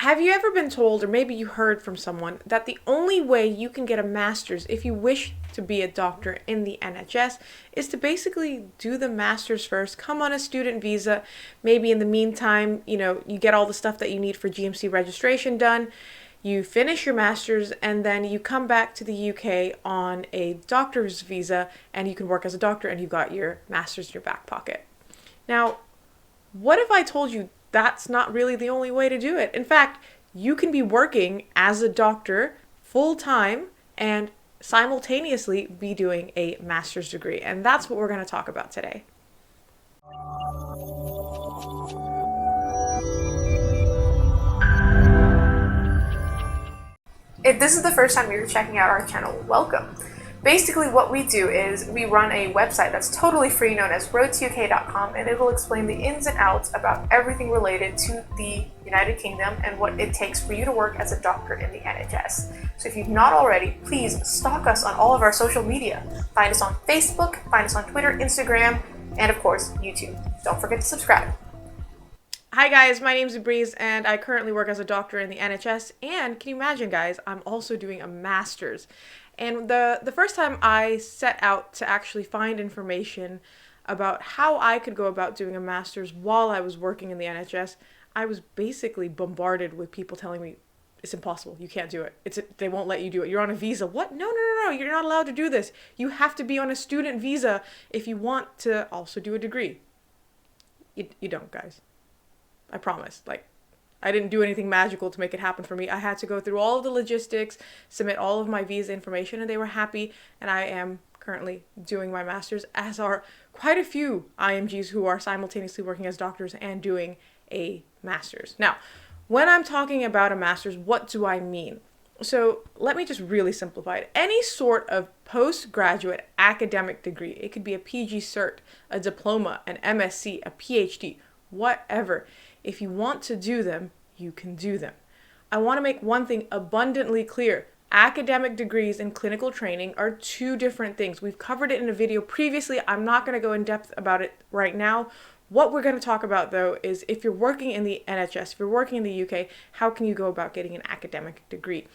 Have you ever been told, or maybe you heard from someone, that the only way you can get a master's if you wish to be a doctor in the NHS is to basically do the master's first, come on a student visa, maybe in the meantime, you get all the stuff that you need for GMC registration done, you finish your master's, and then you come back to the UK on a doctor's visa, and you can work as a doctor, and you've got your master's in your back pocket. Now, what if I told you that's not really the only way to do it? In fact, you can be working as a doctor full time and simultaneously be doing a master's degree. And that's what we're going to talk about today. If this is the first time you're checking out our channel, welcome. Basically what we do is we run a website that's totally free known as roadtok.com, and it will explain the ins and outs about everything related to the United Kingdom and what it takes for you to work as a doctor in the NHS. So if you've not already, please stalk us on all of our social media. Find us on Facebook, find us on Twitter, Instagram, and of course, YouTube. Don't forget to subscribe. Hi guys, my name's Ibreez and I currently work as a doctor in the NHS, and can you imagine guys, I'm also doing a master's. And the first time I set out to actually find information about how I could go about doing a master's while I was working in the NHS, I was basically bombarded with people telling me, it's impossible, you can't do it. They won't let you do it. You're on a visa. What? No, you're not allowed to do this. You have to be on a student visa if you want to also do a degree. You don't, guys. I promise. I didn't do anything magical to make it happen for me. I had to go through all of the logistics, submit all of my visa information, and they were happy. And I am currently doing my master's, as are quite a few IMGs who are simultaneously working as doctors and doing a master's. Now, when I'm talking about a master's, what do I mean? So let me just really simplify it. Any sort of postgraduate academic degree, it could be a PG cert, a diploma, an MSc, a PhD, whatever. If you want to do them, you can do them. I want to make one thing abundantly clear. Academic degrees and clinical training are two different things. We've covered it in a video previously. I'm not going to go in depth about it right now. What we're going to talk about, though, is if you're working in the NHS, if you're working in the UK, how can you go about getting an academic degree?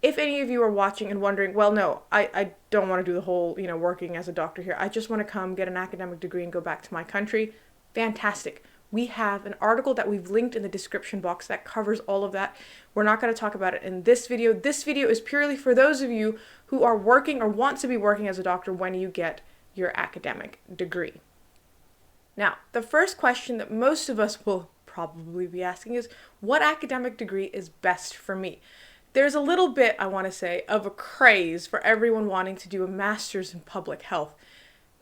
If any of you are watching and wondering, well, no, I don't want to do the whole, working as a doctor here. I just want to come get an academic degree and go back to my country. Fantastic. We have an article that we've linked in the description box that covers all of that. We're not going to talk about it in this video. This video is purely for those of you who are working or want to be working as a doctor when you get your academic degree. Now, the first question that most of us will probably be asking is, what academic degree is best for me? There's a little bit, I want to say, of a craze for everyone wanting to do a master's in public health.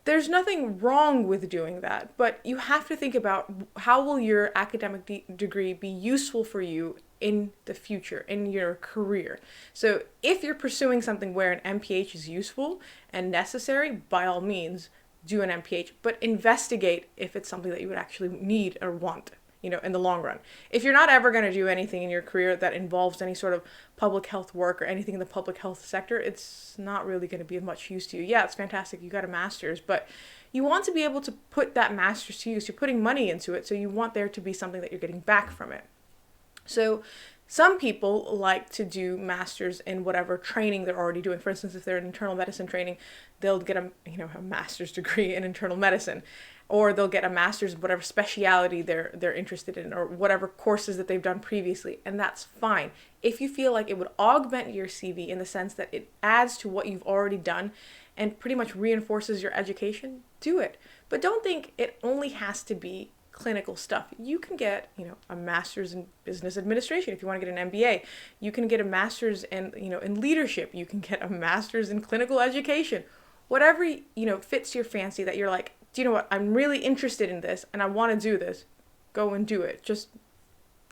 There's nothing wrong with doing that, but you have to think about how will your academic degree be useful for you in the future, in your career. So if you're pursuing something where an MPH is useful and necessary, by all means, do an MPH, but investigate if it's something that you would actually need or want, in the long run. If you're not ever going to do anything in your career that involves any sort of public health work or anything in the public health sector, it's not really going to be of much use to you. Yeah, it's fantastic, you got a master's, but you want to be able to put that master's to use. You're putting money into it, so you want there to be something that you're getting back from it. So some people like to do masters in whatever training they're already doing. For instance, if they're in internal medicine training, they'll get a master's degree in internal medicine, or they'll get a master's in whatever speciality they're interested in, or whatever courses that they've done previously, and that's fine. If you feel like it would augment your CV in the sense that it adds to what you've already done and pretty much reinforces your education, do it. But don't think it only has to be clinical stuff. You can get, a master's in business administration if you want to get an MBA. You can get a master's in, in leadership. You can get a master's in clinical education. Whatever, fits your fancy that you're like, do you know what? I'm really interested in this and I want to do this. Go and do it. Just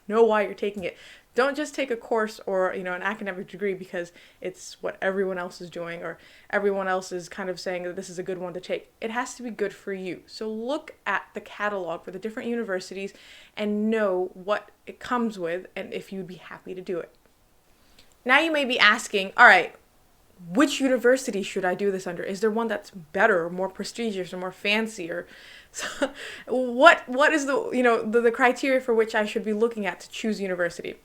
know why you're taking it. Don't just take a course or, an academic degree because it's what everyone else is doing or everyone else is kind of saying that this is a good one to take. It has to be good for you. So look at the catalog for the different universities and know what it comes with and if you'd be happy to do it. Now you may be asking, all right, which university should I do this under? Is there one that's better or more prestigious or more fancy, or what is the criteria for which I should be looking at to choose university?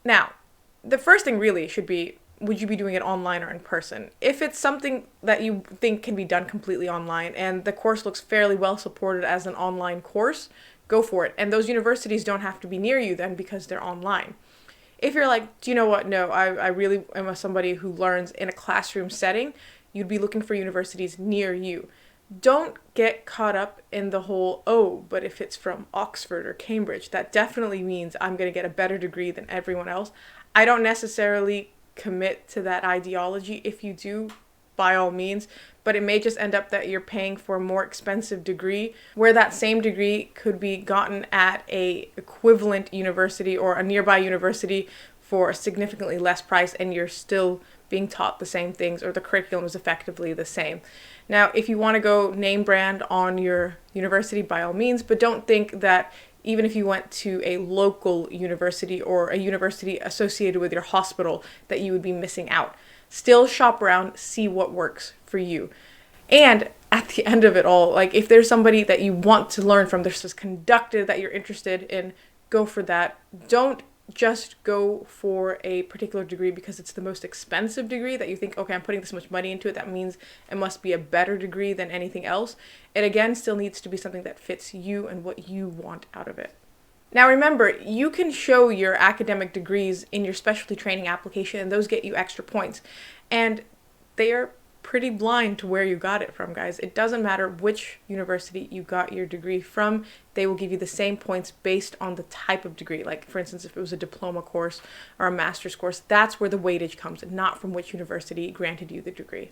Now, the first thing really should be, would you be doing it online or in person? If it's something that you think can be done completely online and the course looks fairly well supported as an online course, go for it. And those universities don't have to be near you then because they're online. If you're like, do you know what? No, I really am somebody who learns in a classroom setting, you'd be looking for universities near you. Don't get caught up in the whole, oh, but if it's from Oxford or Cambridge, that definitely means I'm going to get a better degree than everyone else. I don't necessarily commit to that ideology. If you do, by all means, but it may just end up that you're paying for a more expensive degree where that same degree could be gotten at a equivalent university or a nearby university for a significantly less price, and you're still being taught the same things, or the curriculum is effectively the same. Now, if you want to go name brand on your university, by all means, but don't think that even if you went to a local university or a university associated with your hospital, that you would be missing out. Still shop around, see what works for you. And at the end of it all, like if there's somebody that you want to learn from, there's this conductor that you're interested in, go for that. Don't just go for a particular degree because it's the most expensive degree that you think, okay, I'm putting this much money into it, that means it must be a better degree than anything else. It again still needs to be something that fits you and what you want out of it. Now remember, you can show your academic degrees in your specialty training application, and those get you extra points. And they are pretty blind to where you got it from, guys. It doesn't matter which university you got your degree from. They will give you the same points based on the type of degree. Like, for instance, if it was a diploma course or a master's course, that's where the weightage comes, not from which university granted you the degree.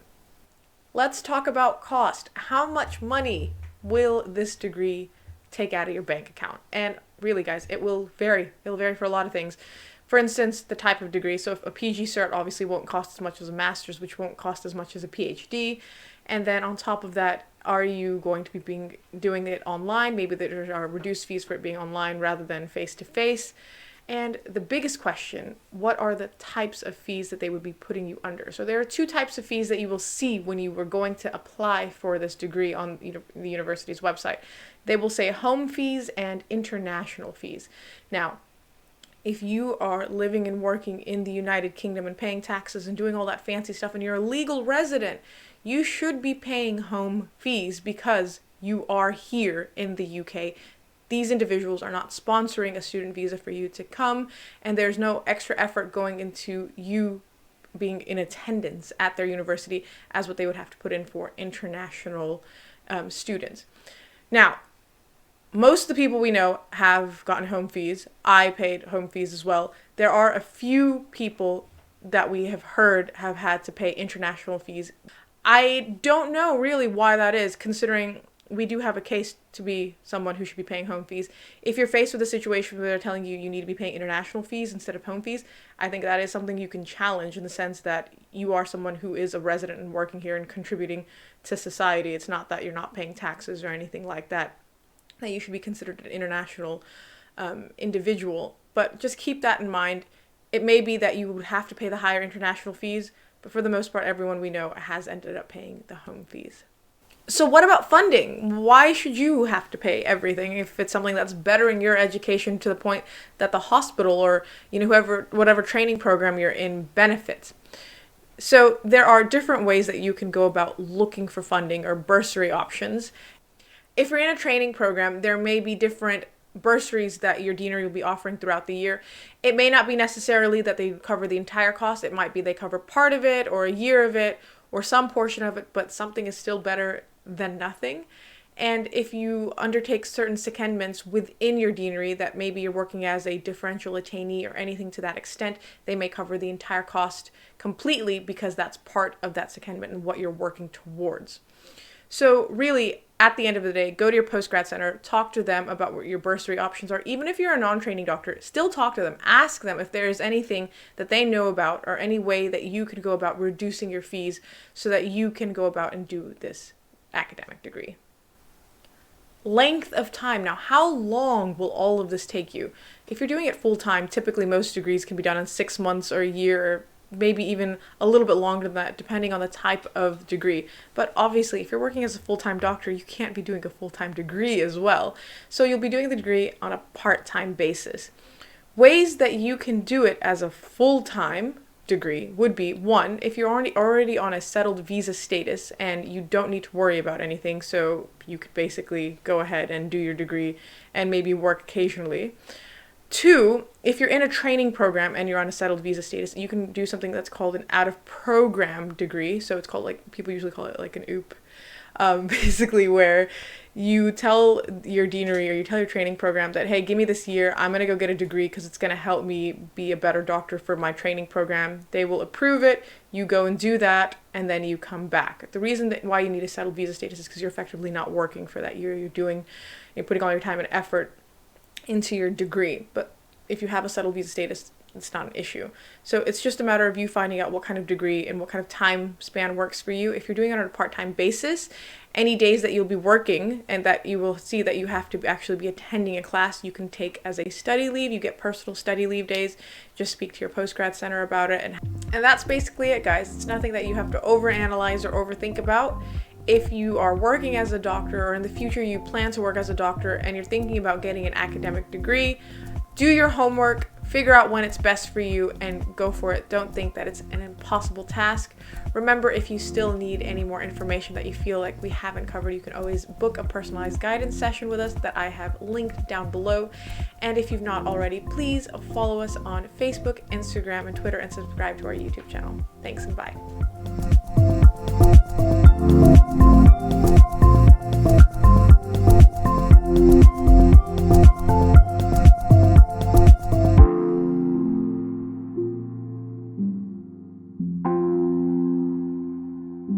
Let's talk about cost. How much money will this degree take out of your bank account? And really, guys, it will vary. It will vary for a lot of things. For instance, the type of degree. So if a PG cert obviously won't cost as much as a master's, which won't cost as much as a PhD. And then on top of that, are you going to be doing it online? Maybe there are reduced fees for it being online rather than face-to-face. And the biggest question, what are the types of fees that they would be putting you under? So there are two types of fees that you will see when you were going to apply for this degree on the university's website. They will say home fees and international fees. Now, if you are living and working in the United Kingdom and paying taxes and doing all that fancy stuff and you're a legal resident, you should be paying home fees because you are here in the UK. These individuals are not sponsoring a student visa for you to come, and there's no extra effort going into you being in attendance at their university as what they would have to put in for international students. Now, most of the people we know have gotten home fees. I paid home fees as well. There are a few people that we have heard have had to pay international fees. I don't know really why that is, considering we do have a case to be someone who should be paying home fees. If you're faced with a situation where they're telling you you need to be paying international fees instead of home fees, I think that is something you can challenge in the sense that you are someone who is a resident and working here and contributing to society. It's not that you're not paying taxes or anything like that you should be considered an international individual. But just keep that in mind. It may be that you would have to pay the higher international fees, but for the most part, everyone we know has ended up paying the home fees. So what about funding? Why should you have to pay everything if it's something that's bettering your education to the point that the hospital or whatever training program you're in benefits? So there are different ways that you can go about looking for funding or bursary options. If you're in a training program, there may be different bursaries that your deanery will be offering throughout the year. It may not be necessarily that they cover the entire cost. It might be they cover part of it or a year of it or some portion of it, but something is still better than nothing. And if you undertake certain secondments within your deanery that maybe you're working as a differential attainee or anything to that extent, they may cover the entire cost completely because that's part of that secondment and what you're working towards. So really, at the end of the day, go to your postgrad center, talk to them about what your bursary options are. Even if you're a non-training doctor, still talk to them. Ask them if there is anything that they know about or any way that you could go about reducing your fees so that you can go about and do this academic degree. Length of time. Now, how long will all of this take you? If you're doing it full-time, typically most degrees can be done in 6 months or a year, or maybe even a little bit longer than that, depending on the type of degree. But obviously, if you're working as a full-time doctor, you can't be doing a full-time degree as well. So you'll be doing the degree on a part-time basis. Ways that you can do it as a full-time degree would be, one, if you're already on a settled visa status and you don't need to worry about anything, so you could basically go ahead and do your degree and maybe work occasionally. Two, if you're in a training program and you're on a settled visa status, you can do something that's called an out-of-program degree. So it's called, like, people usually call it like an OOP, basically, where you tell your deanery or you tell your training program that, hey, give me this year, I'm going to go get a degree because it's going to help me be a better doctor for my training program. They will approve it, you go and do that, and then you come back. The reason that why you need a settled visa status is because you're effectively not working for that year. You're putting all your time and effort into your degree. But if you have a settled visa status, it's not an issue. So it's just a matter of you finding out what kind of degree and what kind of time span works for you. If you're doing it on a part-time basis, any days that you'll be working and that you will see that you have to actually be attending a class, you can take as a study leave. You get personal study leave days. Just speak to your postgrad center about it. And that's basically it, guys. It's nothing that you have to overanalyze or overthink about. If you are working as a doctor, or in the future you plan to work as a doctor and you're thinking about getting an academic degree, do your homework, figure out when it's best for you, and go for it. Don't think that it's an impossible task. Remember, if you still need any more information that you feel like we haven't covered, you can always book a personalized guidance session with us that I have linked down below. And if you've not already, please follow us on Facebook, Instagram, and Twitter, and subscribe to our YouTube channel. Thanks and bye.